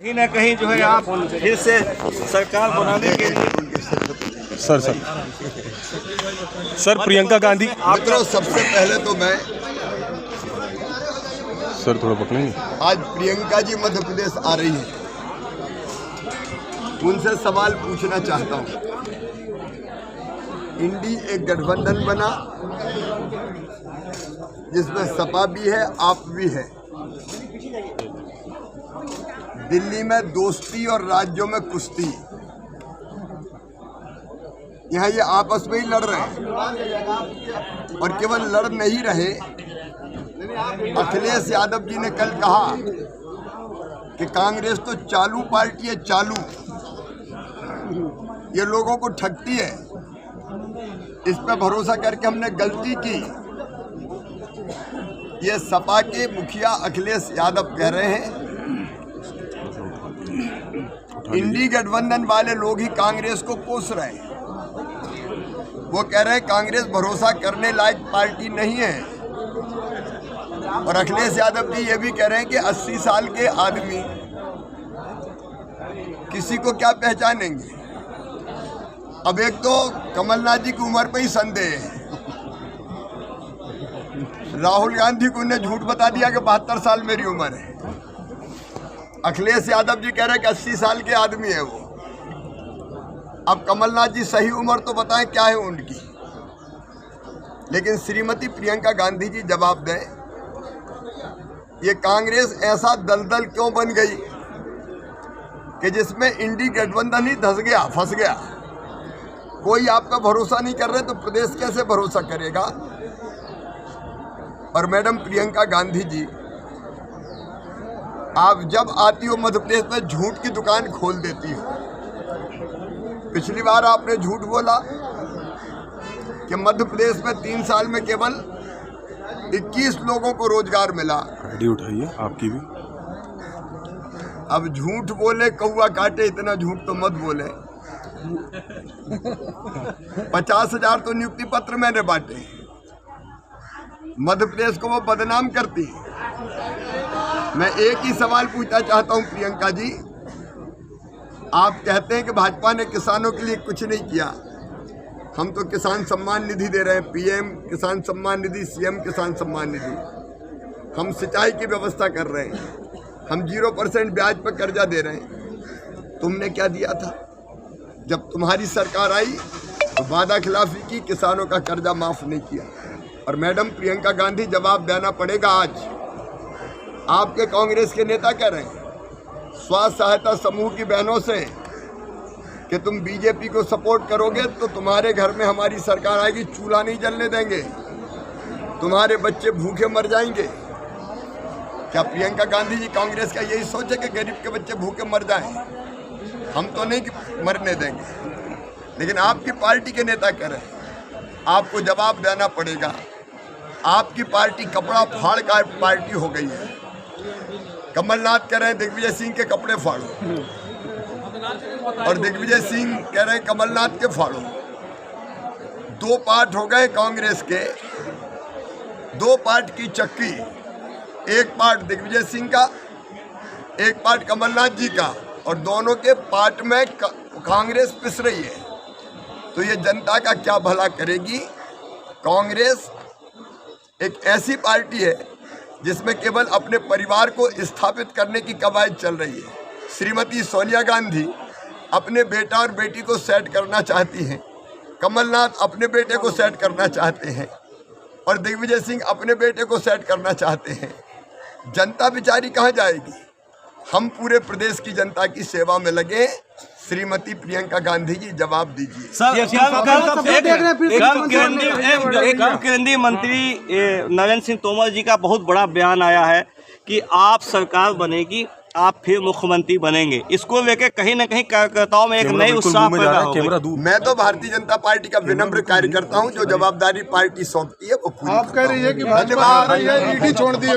कहीं ना कहीं जो है आप फिर से सरकार बनाने के लिए सर प्रियंका गांधी मित्रों, सबसे पहले तो मैं सर थोड़ा पकड़ेंगे। आज प्रियंका जी मध्य प्रदेश आ रही है, उनसे सवाल पूछना चाहता हूं। इंडी एक गठबंधन बना जिसमें सपा भी है, आप भी है। दिल्ली में दोस्ती और राज्यों में कुश्ती। यहाँ ये आपस में ही लड़ रहे हैं और केवल लड़ नहीं रहे। अखिलेश यादव जी ने कल कहा कि कांग्रेस तो चालू पार्टी है, चालू, ये लोगों को ठगती है। इस पर भरोसा करके हमने गलती की। ये सपा के मुखिया अखिलेश यादव कह रहे हैं इंडी गठबंधन वाले लोग ही कांग्रेस को कोस रहे हैं। वो कह रहे हैं कांग्रेस भरोसा करने लायक पार्टी नहीं है। और अखिलेश यादव जी ये भी कह रहे हैं कि 80 साल के आदमी किसी को क्या पहचानेंगे। अब एक तो कमलनाथ जी की उम्र पे ही संदेह है। राहुल गांधी को उन्हें झूठ बता दिया कि 72 साल मेरी उम्र है। अखिलेश यादव जी कह रहे हैं कि 80 साल के आदमी है वो। अब कमलनाथ जी सही उम्र तो बताएं क्या है उनकी। लेकिन श्रीमती प्रियंका गांधी जी जवाब दें, ये कांग्रेस ऐसा दलदल क्यों बन गई कि जिसमें इंडी गठबंधन ही धंस गया, फंस गया। कोई आप पे भरोसा नहीं कर रहे तो प्रदेश कैसे भरोसा करेगा। और मैडम प्रियंका गांधी जी, आप जब आती हो मध्य प्रदेश में झूठ की दुकान खोल देती हो। पिछली बार आपने झूठ बोला कि मध्य प्रदेश में 3 साल में केवल 21 लोगों को रोजगार मिला। आईडी उठाइए आपकी भी। अब झूठ बोले कौआ काटे, इतना झूठ तो मत बोले। 50,000 तो नियुक्ति पत्र मैंने बांटे। मध्य प्रदेश को वो बदनाम करती है। मैं एक ही सवाल पूछना चाहता हूं प्रियंका जी, आप कहते हैं कि भाजपा ने किसानों के लिए कुछ नहीं किया। हम तो किसान सम्मान निधि दे रहे हैं, पीएम किसान सम्मान निधि, सीएम किसान सम्मान निधि। हम सिंचाई की व्यवस्था कर रहे हैं, हम 0% ब्याज पर कर्जा दे रहे हैं। तुमने क्या दिया था जब तुम्हारी सरकार आई? तो वादा खिलाफी की, किसानों का कर्जा माफ नहीं किया। और मैडम प्रियंका गांधी, जवाब देना पड़ेगा आज। आपके कांग्रेस के नेता कह रहे हैं स्वास्थ्य सहायता समूह की बहनों से कि तुम बीजेपी को सपोर्ट करोगे तो तुम्हारे घर में हमारी सरकार आएगी, चूल्हा नहीं जलने देंगे, तुम्हारे बच्चे भूखे मर जाएंगे। क्या प्रियंका गांधी जी कांग्रेस का यही सोच है कि गरीब के बच्चे भूखे मर जाएं? हम तो नहीं मरने देंगे। लेकिन आपकी पार्टी के नेता कह रहे हैं, आपको जवाब देना पड़ेगा। आपकी पार्टी कपड़ा फाड़ का पार्टी हो गई है। कमलनाथ कह रहे हैं दिग्विजय सिंह के कपड़े फाड़ो, और दिग्विजय सिंह कह रहे हैं कमलनाथ के फाड़ो। 2 पार्ट हो गए कांग्रेस के, 2 पार्ट की चक्की। एक पार्ट दिग्विजय सिंह का, एक पार्ट कमलनाथ जी का, और दोनों के पार्ट में कांग्रेस पिस रही है। तो ये जनता का क्या भला करेगी। कांग्रेस एक ऐसी पार्टी है जिसमें केवल अपने परिवार को स्थापित करने की कवायद चल रही है। श्रीमती सोनिया गांधी अपने बेटा और बेटी को सेट करना चाहती हैं, कमलनाथ अपने बेटे को सेट करना चाहते हैं, और दिग्विजय सिंह अपने बेटे को सेट करना चाहते हैं। जनता बेचारी कहाँ जाएगी। हम पूरे प्रदेश की जनता की सेवा में लगे। श्रीमती प्रियंका गांधी जी, जवाब दीजिए। केंद्रीय मंत्री नरेंद्र सिंह तोमर जी का बहुत बड़ा बयान आया है कि आप सरकार बनेगी, आप फिर मुख्यमंत्री बनेंगे। इसको लेकर कहीं ना कहीं कार्यकर्ताओं में एक नई उत्साह पैदा हो गई। मैं तो भारतीय जनता पार्टी का विनम्र कार्यकर्ता हूं। जो जवाबदारी पार्टी सौंपती है वो पूरी। आप कह रही है कि भाजपा छोड़ दी है।